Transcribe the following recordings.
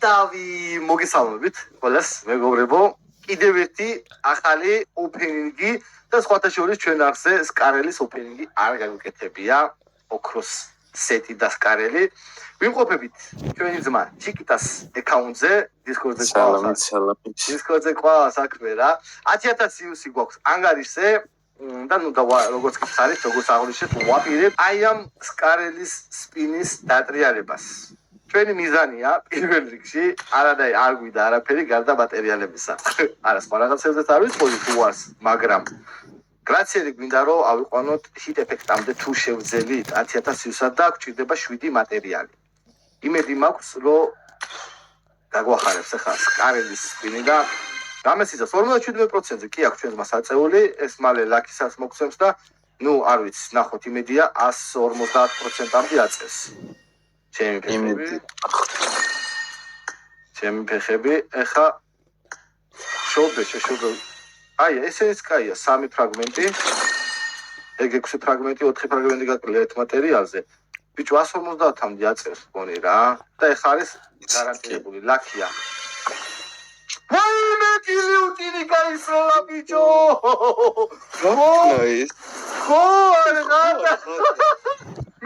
დავი მოგესალმებით ყველას მეგობრებო კიდევ ერთი ახალი ოპენინგი და სხვათა შორის ჩვენ ახზე სკარელის ოპენინგი არ გაგვიკეთებია ოქროს სეტი და სკარელი ვიმყოფებით ჩვენი ძმა ჩიკიტას აკაუნტზე დისკორდზე ყვა საქმე რა 10000 იუსი გვაქვს ანგარიშზე და ნუ და როგორც გითხარით როგორც აღნიშნეთ ვაპირებ აი ამ სკარელის სპინის დატრიალებას ჩვენი მიზანია პირველ რიგში არანაირი არ გვიდა არაფერი გარდა მატერიალებისა არა სხვა რაღაცებზეც არ ვიცხოვი თუ არს მაგრამ გრაციელი გვინდა რომ ავიყვანოთ ჰიტ ეფექტამდე თუ შევძელით 10000 იუსად და გვჭირდება 7 მატერიალი იმედი მაქვს რომ გაგვახარებს ახლა სკარელის სპინი და გამესიზას 57%-ზე კი აქვს ჩვენს მასაწეული ეს მალე ლაკისაც მოგცემს და ნუ არ ვიცი ნახოთ იმედია 150%-ამდე აწევს ჩემი ფეხები ეხა შობე აი ესეც კაია 3 ფრაგმენტი ეგ 6 ფრაგმენტი 4 ფრაგმენტი გაკლია ერთ მატერიალზე ბიჭო 150-მდე აწევს მგონი რა და ეხა არის გარანტირებული ლაკია ვაიმე გილიუტინი გაისროლა ბიჭო ხო არა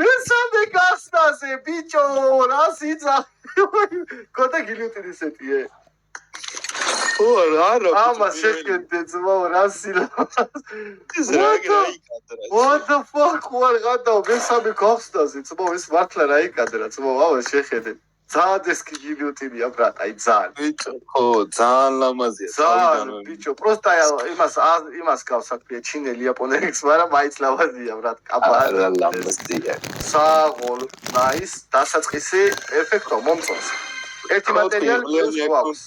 მესამე გასტაზე ბიჭო რა სიძა კოტა გილიუტინი სეტიე ო არა ამას შეგდე ძმაო რა სილა what the fuck what გადაო მესამე გასტაზე ძმაო ეს მართლა რა იკადრა ძმაო ამას შეხედე ძალიან ესკი გილიუტინია ბრატ აი ძალიან ბიჭო ხო ძალიან ლამაზია ძალიან ბიჭო პროსტა იმას გავს საქმე ჩინელი იაპონელიც მაგრამ მაინც ლამაზია ბრატ კაბა ლამაზია საღოლ ნაის დასაწყისი პერფექტო მომწონს ერთი მატერიალი გვაქვს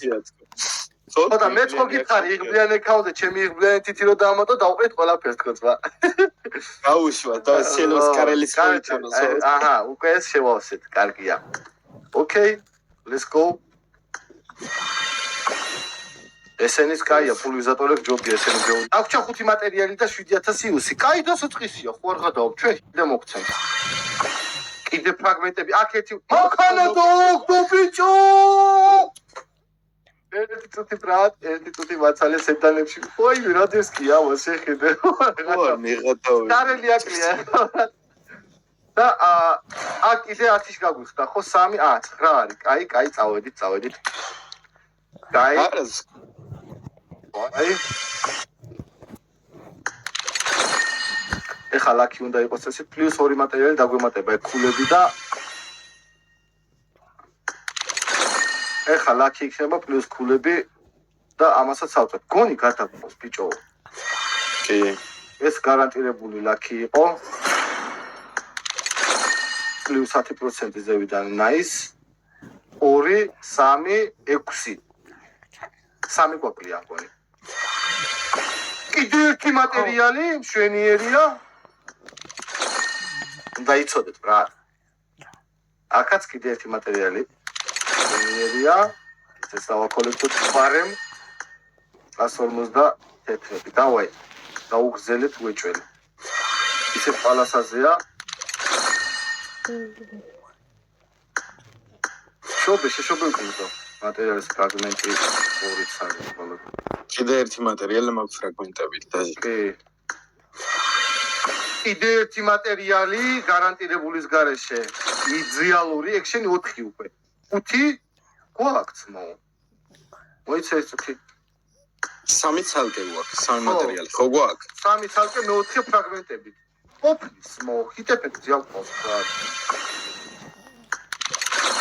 ხოდა მე თქო გითხარი იღბლიან ეკაუნტზე ჩემი იღბლიანი თითი რო დაამატო დავყრით ყველაფერს თქო ძმა გაუშვა და სელოს კარელის ხოჩონოს აჰა უკვე ეს შევავსეთ კარგია Okay, let's go. ესენის კაია პულვერიზატორებს ჯობია ესენი ჯობია. აქვს 5 მატერიალი და 7000 იუსი. კაი დასაწყისია, ხო არ გადაობ ჩვენ და მოგცემთ. კიდე ფრაგმენტები აქ ერთი მოქანა დოქტო ბიჭო. ერთი წუთი მაცალე სეტანებში. ой, რა დისკია, შეხედე. ხო, მიღადავ. დარელი აკლია. და აქ ისე 10-ში გაგვიხდა ხო 3 9 არის კაი წავედით კაი აი ეხლა ლაკი უნდა იყოს ესე პლუს 2 მატერიალი დაგვემატება ეგ ქულები და ეხლა ლაკი იქნება პლუს ქულები და ამასაც ავწევ გონი გადაგყოს ბიჭო კი ეს გარანტირებული ლაკი იყო plus 10% ზევიდან nice 2 3 6 3 გვაკლია მგონი კიდე ერთი მატერიალი მშვენიერია უნდა იცოდეთ რა აქაც კიდე ერთი მატერიალი მშვენიერია ეს დავაკოლექტოთ ფარემ 151 დავაი დაუგზელეთ უეჭველი ისე პალასაზეა შობე გულდა მატერიალის ფრაგმენტი 2 ცალი ხოლმე კიდე ერთი მატერიალი მაქვს ფრაგმენტებით და კიდე ერთი მატერიალი გარანტირებულის გარეშე იდეალური ეგ შენი 4 უკვე 5 გვაქვს მო მოიცა ეს 5 3 ცალკე გვაქვს 3 მატერიალი ხო გვაქვს 3 ცალკე მე 4 ფრაგმენტები ოპნის მოხით ეფექტი აქვს რა.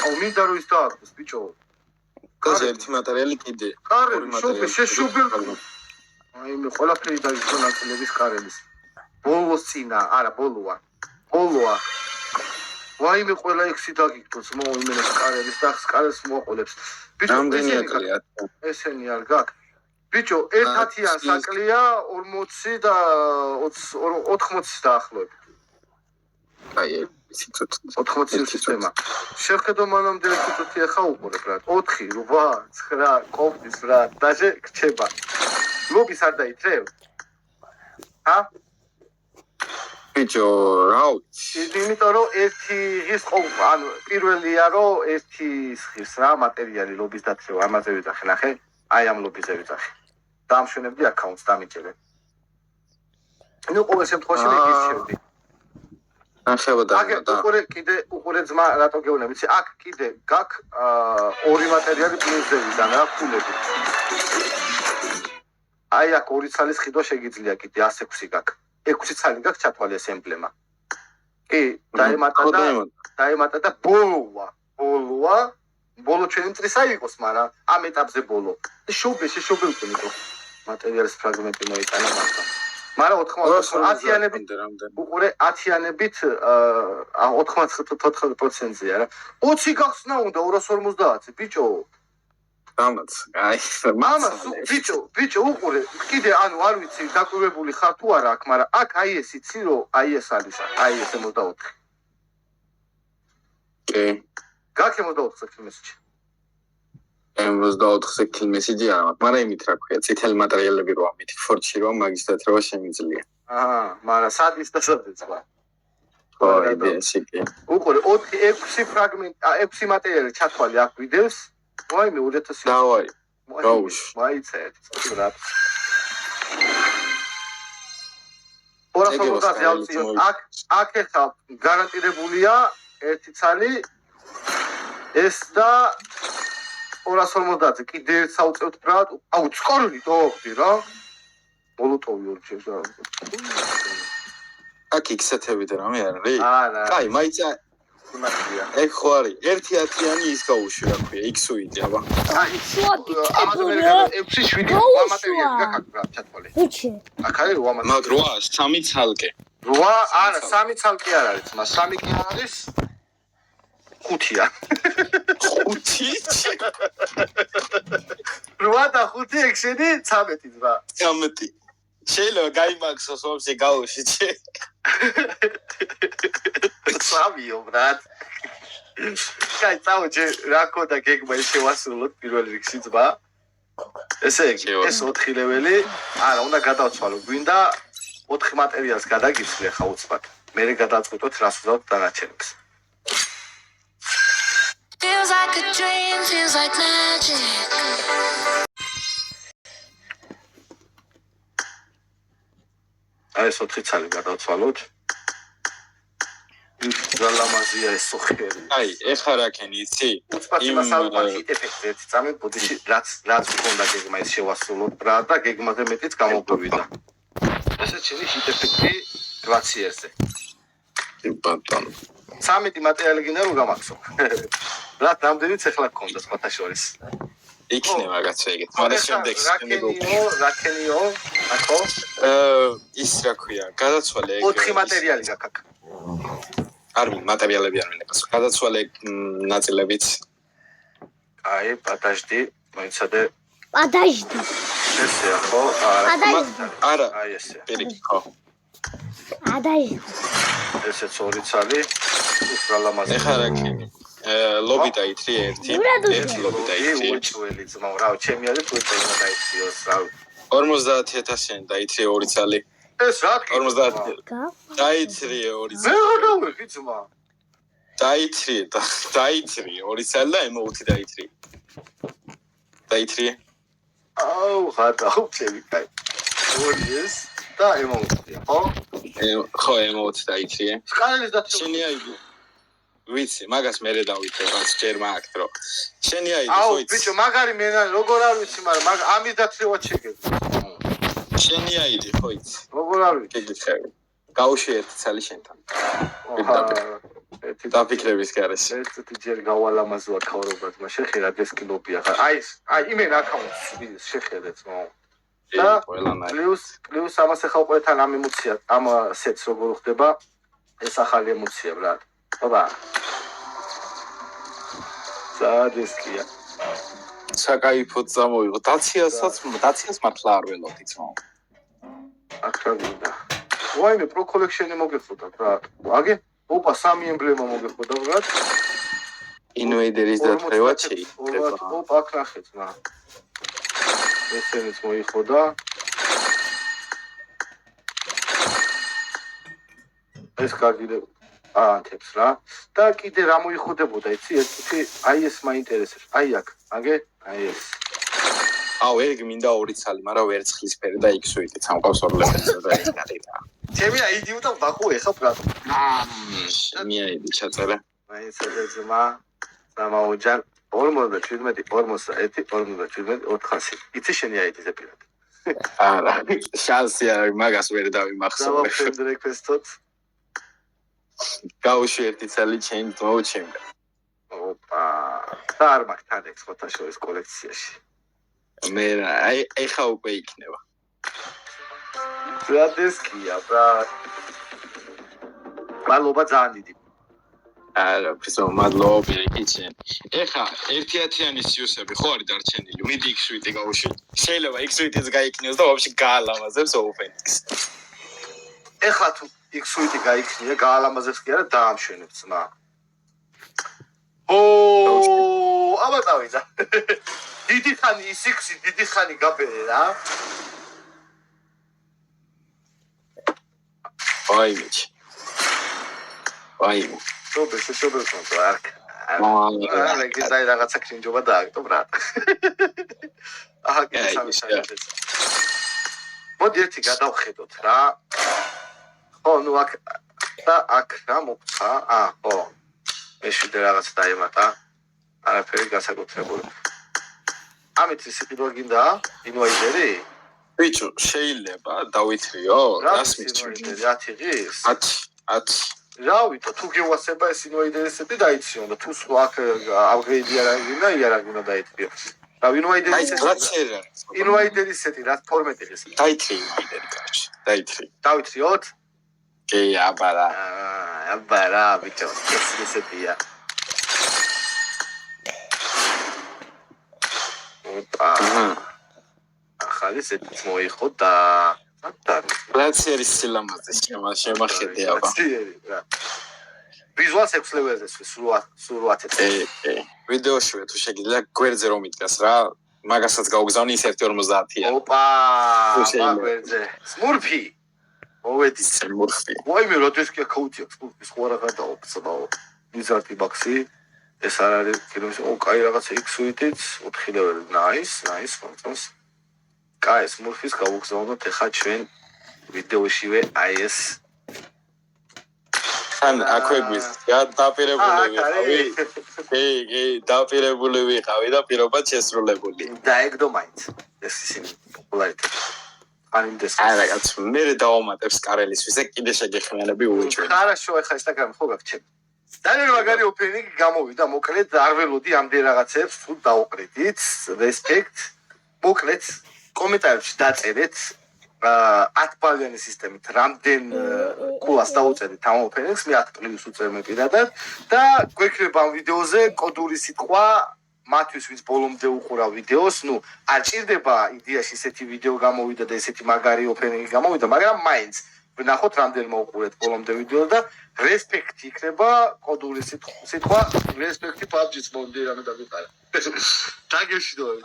აუ მინდა რომ ის დააქვს ბიჭო. კაზე ერთი მატერიალი კიდე. კარე შეშუბილ. აი მე ყველაფერი დაიწყო ნაწილების კარელის. ბოლოს წინა, არა ბოლოა. ვაი მე ყველა 6 დაგიგდოს მოიმენეს კარელის და კარელს მოყოლებს. ბიჭო ესენი არ გაქვს. ბიჭო 1-1000 საკლია 40 და 80 დაახლოებით. აი ციცოთ 80 სისტემა. შეხედო მანამდე ციცოთი ახლა უყურებ რა. 4 8 9 კოპის რა. დაჟე გრჩება. ლობის არ დაიჭრევ? ჰა? ბიჭო, რა ვიცი. იმიტომ რომ ერთი ღირს ანუ პირველია რომ ერთი ღირს რა მატერიალი ლობის დათრევა ამაზე ვიძახე ნახე აი ამ ლობიზე ვიძახე დამშვენებდი აკაუნტს დამიჭერე ნუ ყოველ შემთხვევაში მე გირჩევდი ახლა უყურე ძმა რატო გეუბნები იცი აქ კიდე გაქვს ორი მატერიალი პლუსებიდან რა ფულები აი აქ ორი ცალის ხიდვა შეგიძლია კიდე 106 გაქვს 6 ცალი გაქვს ჩათვალე ეს ემბლემა კი დაემატა და ბოლო ჩვენი წრისა იყოს მაგრამ ამ ეტაპზე ბოლო შუბი უკვე მატერიალის ფრაგმენტი მოიტანა მაგრამ 90-იანებით უყურე 10-იანებით 94%-ია რა 20 გახსნა უნდა 250 ბიჭო დამაც აი მამა ბიჭო უყურე კიდე ანუ არ ვიცი დაკვირვებული ხარ თუ არა აქ მაგრამ აქ აი ეს იცი რომ აი ეს არის აი ეს 64 კი გაქ 64 კილომეტრში 64 კილომეტრში არა მაგრამ იმით რა ქვია წითელი მატერიალები როა მითი ფორჩი როა მაგის დათრევა შემიძლია მაგრამ სად ის და სადაც ვარ ხო იდეაში კი უყურე 6 ფრაგმენტი 6 მატერიალი ჩათვალე აქ ვიდევს ვაიმე 2000 დავაი გაუშვ მაიცეთ რა 250-ზე ავწიოთ აქ ეხლა გარანტირებულია ერთი ცალი ეს და 250-ზე კიდე ერთს ავწევთ ბრატ აუ წყორული დოხდი რა მოლოტოვი ორჩევს რა აქ იქსეთები და რამე არის არა კაი მაიცა იმაშია ეგ ხო არის 1-10-იანი ის გაუშვი რა ქვია X-უიდი აბა აი ამაზე მე 6-7 მატერიალი გაქვს რა ჩათვალე ბიჭი აქ არის 8 მაგ 8 3 ცალკე 8 არა 3 ცალკე არ არის მაგრამ 3 კი არის 5-ია 8 და 5 ექსენი 13 რა 13 შეიძლება გაიმაქსოს ვაფშე გაუში ჩე სამიო ბრატ კაი წავეჯე რა ქონდა გეგმა ის შევასრულოთ პირველ რიგში ძმა ესე იგი ეს 4 ლეველი არა უნდა გადავცვალო გვინდა 4 მატერიალს გადაგიცვლი ახლა უცბად მე გადავწყვიტოთ რას ვზავთ დანარჩენებს Feels like a dream, feels like magic. აი ეს 4 ცალი გადავცვალოთ. ზალამაზია ეს სოხერი. აი, ეხლა რა ქენი იცი? იმ ეფექტი ერთი წამი ბოდიში რაც მქონდა გეგმა ის შევასრულოთ რა და გეგმაზე მეტიც გამოგვივიდა. ესე ჩილი ჰიტ ეფექტი 8-ზე. ბატონო. 13 მატერიალი გინდა რომ გამახსო. რა რამდენიც ეხლა გქონდა სხვათა შორის. იქნება კაცო ეგეთ. მაგრამ შემდეგ რაკენიო, აკო? ის რა ქვია, გადაცვალე ეგ 4 მატერიალი გაქვს აქ. არ მატერიალები არ მინდა. გადაცვალე ნაწილებიც. აი, პატაჟდი, მოიცადე. პატაჟდი. ესეა ხო? არა. აი ესე. პირიქით ხო. პატაჟდი. ესეც 2 ცალი. უბრალამაზი. ეხლა რა ქენი? ლობი დაითრი ერთი ლობი დაითრი უჩველი ძმა რა ჩემი არის თუ წენა დაიციოს რა 50000-იანი დაითრი 2 ცალი ეს რა 50 დაითრი 2 ცალი მე რა ვიყი ძმა დაითრი 2 ცალი და M5 დაითრი აუ ხატა უჩველი კაი 2 ეს და M5 ხო M5 დაითრი სკალის და შენი აიდი ვიცი, მაგას მე დავიწყე ბაც ჯერ მაგ დრო. შენი აიდი ხო აუ იცი? ბიჭო, მაგარი მე როგორ არ ვიცი, მაგრამ ამის დათრევა შეგეძლო. შენი აიდი ხო იცი? როგორ არ ვიცი? გიგიჩები. გაუშვი ერთი ცალი შენთან. დაფიქრების გარეშე. ერთი ჯერ გავალამაზოა ქაურობად, მაგრამ შეხერა დესკილოპია ხარ. აი იმენ აკაუნტს შეხედეთ მო. და პლუს ამას ახლა უკვე თან ამ ემოცია, ამ სეტს როგორ ხდება? ეს ახალი ემოცია ბრატ. აბა სადესკია საკაიფოდ წამოიღო დაციას მართლა არ ველოდი ძმაო აქრაგინდა ვაიმე პრო კოლექშენი მოგეხოდა რა აგე ოპა 3 ემბლემა მოგეხოდა რა ინვეიდერის დათრევა შეიძლება ოპა აკრახეთ რა ესენიც მოიხოდა ეს კარგი ანთებს რა და კიდე რა მოიხოდებოდა იცი ერთი აი ეს მაინტერესებს აი აქ აგე აი ეს აუ ეგ მინდა ორი ცალი მაგრამ ვერცხლისფერი და იქ სუიტი სამყავს ორლებელზე და ეგ არის ჩემი აიდი უნდა ვაყო ეხა ბრატ ჩემი აიდი ჩაწერე მაინც ეძმა სამაუჯან 47 41 47 400 იცი შენი აიდი ზეპირად არა შანსი არ მაგას ვერ დავიმახსოვრე დავაფრენდრეკვესტოთ გაუშვი ერთი ცალი change მოუჩემდა ოპა და არ მაქვს თან ეგ ფოტოშოპის კოლექციაში მე აი ეხა უკვე იქნება ბრატესკია ბრატ მადლობა ძალიან დიდი არა ფისო მადლობა იქიცენ ეხა 1-10-იანი სიუსები ხო არის დარჩენილი მიდი იქ სვიტი გაუშვი შეიძლება იქ სვიტიც გაიქნიოს და ვაფშე გაალამაზებს ოფენიქს ეხლა თუ იქ სუიტი გაიქნია გაალამაზებს კი არა დაამშვენებს მა ო აბა დავიდა დიდი ხანი ისიქსი დიდი ხანი გაბერე რა აი მიჩ აი შობეს კონტო არკ არა გიზაი რაღაცა კრინჯობა დააგდო ბრატ აჰა კი სამისაიდეს მოდი ერთი გადავხედოთ რა ხო ნუ აქ და აქ რა მოხდა ხო მეშვიდე რაღაც დაემატა არაფერი გასაკუთრებული ამით სიტყვა გინდა ინვაიდერი ბიჭო შეიძლება დავითრიო რას მიჩვენე 10 ღირს 10 რავითო თუ გევასება ეს ინვაიდერისები დაიციონ და თუ აქ აპგრეიდი არ აგინდა იარა გინდა დაითრიო რა ინვაიდერისები რა ფორმეტი ეს დაითრი ინვაიდერი კარში დაითრი დავითრიოთ კი აბარა ბიჭო ესეთია ოპა ახალი სეტიც მოიხო და რაციერის სილამაზე შემახედე აბა ვიზუალს 6 ლეველზე სულ 10 ვიდეოშივე თუ შეგიძლია გვერდზე რომ იდგას რა მაგასაც გაუგზავნი ის 1.50-ია ოპა გვერდზე სმურფი მოვედი სმურფი ვაიმე როდეს კი ქაუთია სმურფის ხო რა გადაობცბაო ვიზარდი ბაქსი ეს არ არის ფილმის ო კაი რაღაცა X-ით 4 ლეველი ნაის ფონტონს კაი სმურფის გაუგზავნოთ ეხა ჩვენ ვიდეოშივე აი ეს თან აქვე გვიზრდა დაპირებული ვიყავი კი დაპირებული ვიყავი და პირობად შესრულებული დაეგდო მაინც ეს ისინი პოპულარიტეტი ანინდეს არა კაც მე დავამატებს კარელისთვის და კიდე შეგეხმიანები უეჭვენ ხარაშო ეხა ინსტაგრამი ხო გაქვს ჩემი ძალიან მაგარი ოპენინგი გამოვიდა მოკლედ არ ველოდი ამდენ რაღაცებს თუ დაუყრიდით რესპექტ მოკლედ კომენტარებში დაწერეთ 10 ბალიანი სისტემით რამდენ კულას დაუწერით ამ ოპენინგს მე 10 პლუს უწერ მეპირადად და გვექნება ამ ვიდეოზე კოდური სიტყვა მათთვის ვინც ბოლომდე უყურა ვიდეოს ნუ არ ჭირდება იდეაში ესეთი ვიდეო გამოვიდა და ესეთი მაგარი ოპენინგი გამოვიდა მაგრამ მაინც ვნახოთ რამდენ მოუყურეთ ბოლომდე ვიდეოს და რესპექტი იქნება კოდური სიტყვა რესპექტი PUBG-ს მომდი რამე დაგიყარა დაგეშიდოებით